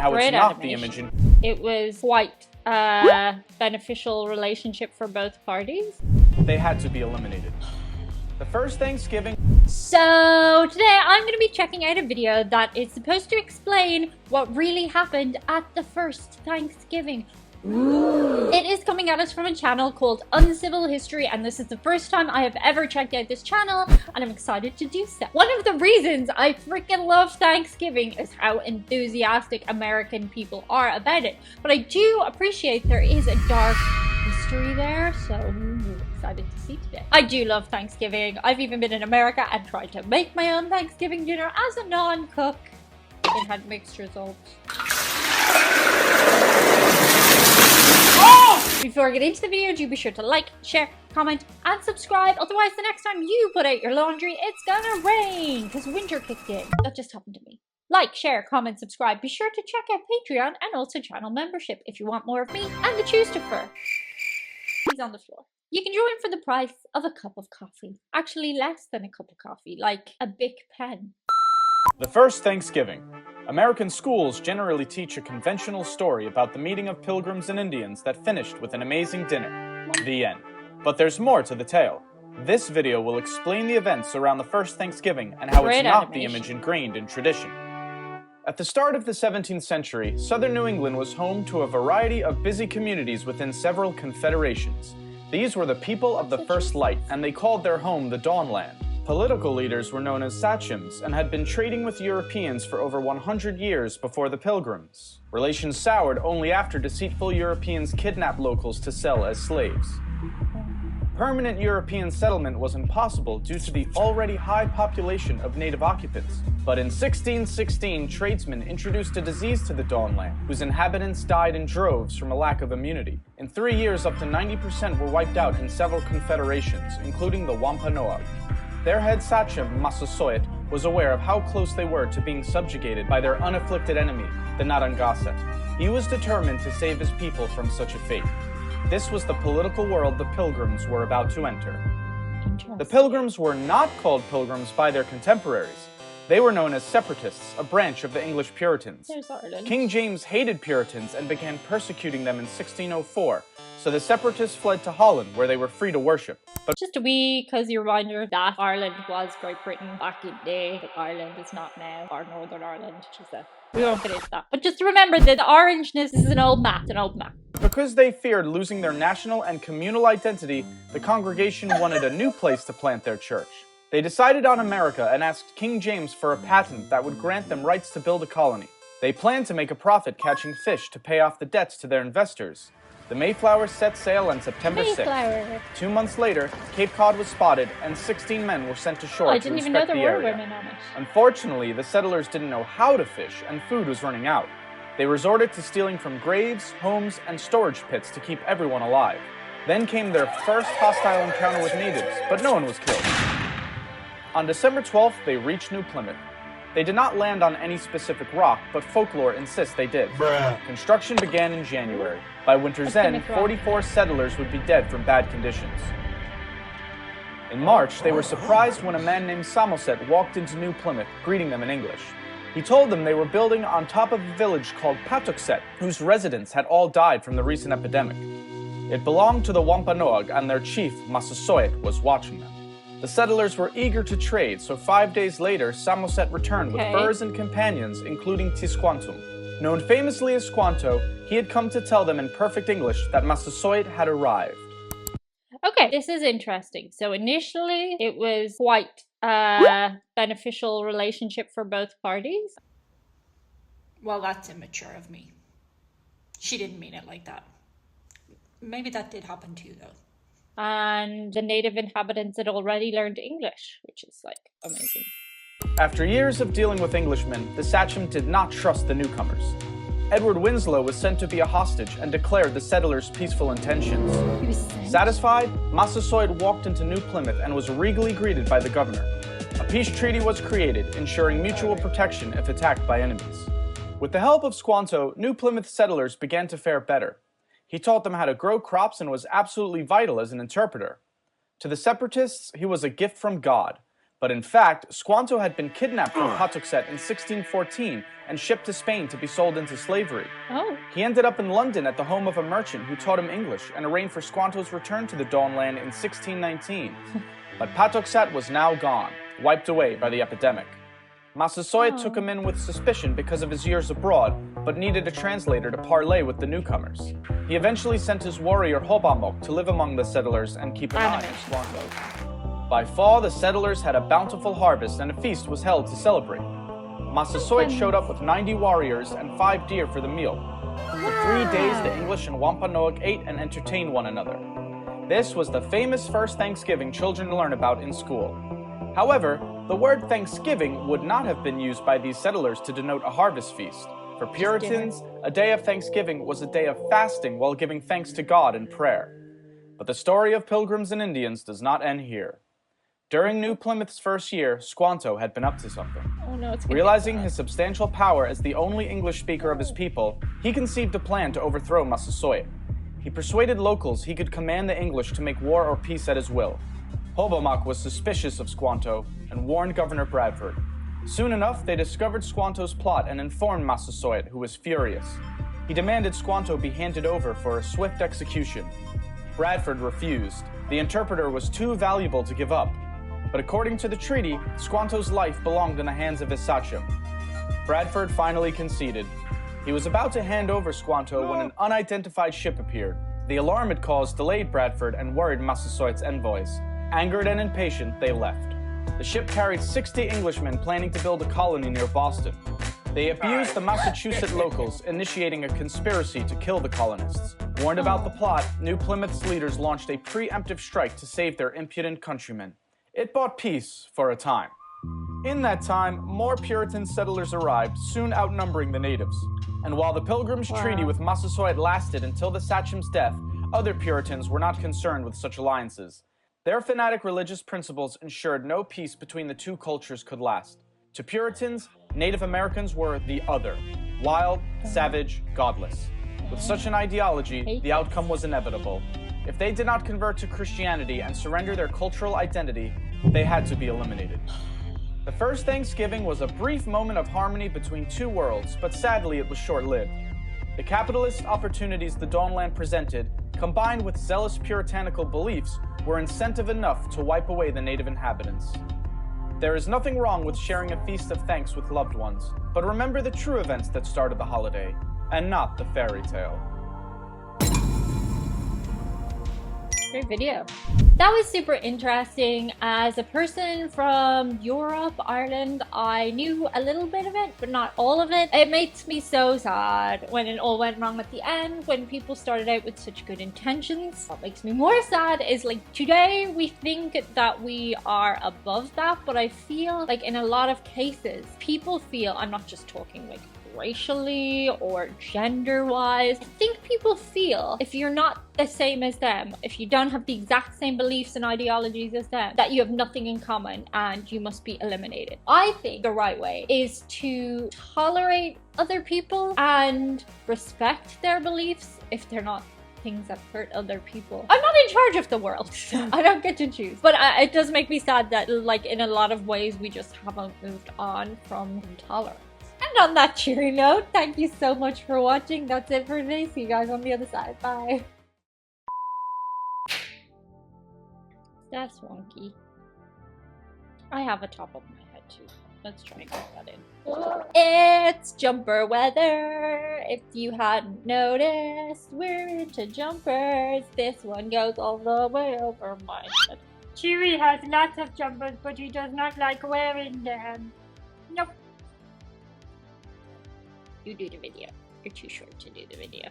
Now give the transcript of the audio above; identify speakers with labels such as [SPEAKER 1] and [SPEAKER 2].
[SPEAKER 1] how it's
[SPEAKER 2] Great
[SPEAKER 1] not the
[SPEAKER 2] animation.
[SPEAKER 1] image in...
[SPEAKER 2] It was quite beneficial relationship for both parties.
[SPEAKER 1] They had to be eliminated. The first Thanksgiving...
[SPEAKER 2] So today I'm going to be checking out a video that is supposed to explain what really happened at the first Thanksgiving. It is coming at us from a channel called Uncivil History, and this is the first time I have ever checked out this channel, and I'm excited to do so. One of the reasons I freaking love Thanksgiving is how enthusiastic American people are about it, but I do appreciate there is a dark history there, so excited to see today. I do love Thanksgiving. I've even been in America and tried to make my own Thanksgiving dinner as a non-cook. It had mixed results. Before I get into the video, do be sure to like, share, comment, and subscribe. Otherwise, the next time you put out your laundry, it's gonna rain because winter kicked in. That just happened to me. Like, share, comment, subscribe. Be sure to check out Patreon and also channel membership if you want more of me and the Choose to Fur. He's on the floor. You can join for the price of a cup of coffee. Actually, less than a cup of coffee, like a big pen.
[SPEAKER 1] The first Thanksgiving. American schools generally teach a conventional story about the meeting of pilgrims and Indians that finished with an amazing dinner. The end. But there's more to the tale. This video will explain the events around the first Thanksgiving and how it's not the image ingrained in tradition. At the start of the 17th century, southern New England was home to a variety of busy communities within several confederations. These were the people of the first light, and they called their home the Dawnland. Political leaders were known as sachems and had been trading with Europeans for over 100 years before the Pilgrims. Relations soured only after deceitful Europeans kidnapped locals to sell as slaves. Permanent European settlement was impossible due to the already high population of native occupants. But in 1616, tradesmen introduced a disease to the Dawnland, whose inhabitants died in droves from a lack of immunity. In 3 years, up to 90% were wiped out in several confederations, including the Wampanoag. Their head sachem, Massasoit, was aware of how close they were to being subjugated by their unafflicted enemy, the Narragansett. He was determined to save his people from such a fate. This was the political world the Pilgrims were about to enter. The Pilgrims were not called Pilgrims by their contemporaries. They were known as Separatists, a branch of the English Puritans. King James hated Puritans and began persecuting them in 1604, so the Separatists fled to Holland, where they were free to worship. But
[SPEAKER 2] just a wee cozy reminder that Ireland was Great Britain back in the day, but Ireland is not now, or Northern Ireland, we won't get into that. But just remember that the orangeness is an old map,
[SPEAKER 1] because they feared losing their national and communal identity, the congregation wanted a new place to plant their church. They decided on America and asked King James for a patent that would grant them rights to build a colony. They planned to make a profit catching fish to pay off the debts to their investors. The Mayflower set sail on September 6th. 2 months later, Cape Cod was spotted and 16 men were sent ashore to inspect the area. Unfortunately, the settlers didn't know how to fish and food was running out. They resorted to stealing from graves, homes, and storage pits to keep everyone alive. Then came their first hostile encounter with natives, but no one was killed. On December 12th, they reached New Plymouth. They did not land on any specific rock, but folklore insists they did. Construction began in January. By winter's end, 44 settlers would be dead from bad conditions. In March, they were surprised when a man named Samoset walked into New Plymouth, greeting them in English. He told them they were building on top of a village called Patuxet, whose residents had all died from the recent epidemic. It belonged to the Wampanoag, and their chief, Massasoit, was watching them. The settlers were eager to trade, so 5 days later, Samoset returned with furs and companions, including Tisquantum. Known famously as Squanto, he had come to tell them in perfect English that Massasoit had arrived.
[SPEAKER 2] Okay, this is interesting. So initially, it was quite beneficial relationship for both parties.
[SPEAKER 3] Well, that's immature of me. She didn't mean it like that. Maybe that did happen too, though.
[SPEAKER 2] And the native inhabitants had already learned English, which is like amazing.
[SPEAKER 1] After years of dealing with Englishmen, the sachem did not trust the newcomers. Edward Winslow was sent to be a hostage and declared the settlers' peaceful intentions. Satisfied, Massasoit walked into New Plymouth and was regally greeted by the governor. A peace treaty was created, ensuring mutual protection if attacked by enemies. With the help of Squanto, New Plymouth settlers began to fare better. He taught them how to grow crops and was absolutely vital as an interpreter. To the Separatists, he was a gift from God. But in fact, Squanto had been kidnapped from Patuxet in 1614 and shipped to Spain to be sold into slavery.
[SPEAKER 2] Oh.
[SPEAKER 1] He ended up in London at the home of a merchant who taught him English and arranged for Squanto's return to the Dawnland in 1619. But Patuxet was now gone, wiped away by the epidemic. Massasoit took him in with suspicion because of his years abroad, but needed a translator to parley with the newcomers. He eventually sent his warrior Hobamok to live among the settlers and keep an eye on Squanto. By fall, the settlers had a bountiful harvest and a feast was held to celebrate. Massasoit showed up with 90 warriors and 5 deer for the meal. For 3 days, the English and Wampanoag ate and entertained one another. This was the famous first Thanksgiving children learn about in school. However, the word Thanksgiving would not have been used by these settlers to denote a harvest feast. For Puritans, a day of Thanksgiving was a day of fasting while giving thanks to God in prayer. But the story of Pilgrims and Indians does not end here. During New Plymouth's first year, Squanto had been up to something.
[SPEAKER 2] Oh no, it's
[SPEAKER 1] Realizing his substantial power as the only English speaker of his people, he conceived a plan to overthrow Massasoit. He persuaded locals he could command the English to make war or peace at his will. Hobamok was suspicious of Squanto and warned Governor Bradford. Soon enough, they discovered Squanto's plot and informed Massasoit, who was furious. He demanded Squanto be handed over for a swift execution. Bradford refused. The interpreter was too valuable to give up. But according to the treaty, Squanto's life belonged in the hands of his sachem. Bradford finally conceded. He was about to hand over Squanto when an unidentified ship appeared. The alarm it caused delayed Bradford and worried Massasoit's envoys. Angered and impatient, they left. The ship carried 60 Englishmen planning to build a colony near Boston. They abused the Massachusetts locals, initiating a conspiracy to kill the colonists. Warned about the plot, New Plymouth's leaders launched a preemptive strike to save their impudent countrymen. It bought peace for a time. In that time, more Puritan settlers arrived, soon outnumbering the natives. And while the Pilgrims' Treaty with Massasoit lasted until the sachem's death, other Puritans were not concerned with such alliances. Their fanatic religious principles ensured no peace between the two cultures could last. To Puritans, Native Americans were the other, wild, savage, godless. With such an ideology, the outcome was inevitable. If they did not convert to Christianity and surrender their cultural identity, they had to be eliminated. The first Thanksgiving was a brief moment of harmony between two worlds, but sadly it was short-lived. The capitalist opportunities the Dawnland presented, combined with zealous puritanical beliefs, were incentive enough to wipe away the native inhabitants. There is nothing wrong with sharing a feast of thanks with loved ones, but remember the true events that started the holiday, and not the fairy tale.
[SPEAKER 2] Great video. That was super interesting. As a person from Europe, Ireland, I knew a little bit of it, but not all of it. It makes me so sad when it all went wrong at the end, when people started out with such good intentions. What makes me more sad is like today we think that we are above that, but I feel like in a lot of cases, people feel, I'm not just talking like racially or gender-wise, I think people feel if you're not the same as them, if you don't have the exact same beliefs and ideologies as them, that you have nothing in common and you must be eliminated. I think the right way is to tolerate other people and respect their beliefs if they're not things that hurt other people. I'm not in charge of the world. I don't get to choose. But it does make me sad that like in a lot of ways we just haven't moved on from intolerance. And on that cheery note, thank you so much for watching. That's it for today. See you guys on the other side. Bye. That's wonky. I have a top of my head too. Let's try and get that in. It's jumper weather. If you hadn't noticed, we're into jumpers. This one goes all the way over my head. Chewy has lots of jumpers, but he does not like wearing them. Nope. You do the video. You're too short to do the video.